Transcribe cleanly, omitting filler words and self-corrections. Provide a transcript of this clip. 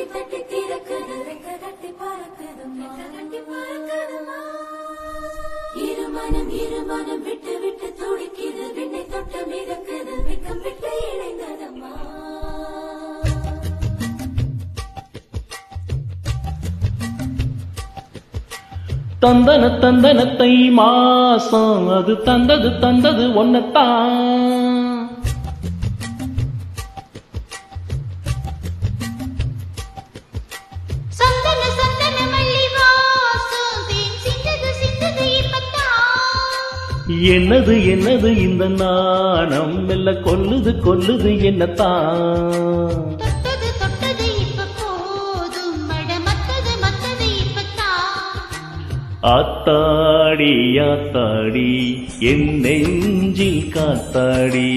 தட்டி திறக்குது ரெக்க கட்டி பறக்குதுமா இருமனம் விட்டு விட்டு துடிக்குது விண்ணை தொட்டு மிதக்குது வெக்கம் விட்டு இணைந்ததம்மா தந்தன தந்தனத்தை மாசம் அது தந்தது ஒன்னத்தான் என்னது என்னது இந்த நாணம் மெல்ல கொல்லுது என்னத்தான் ஆத்தாடி ஆத்தாடி என் நெஞ்சில் காத்தாடி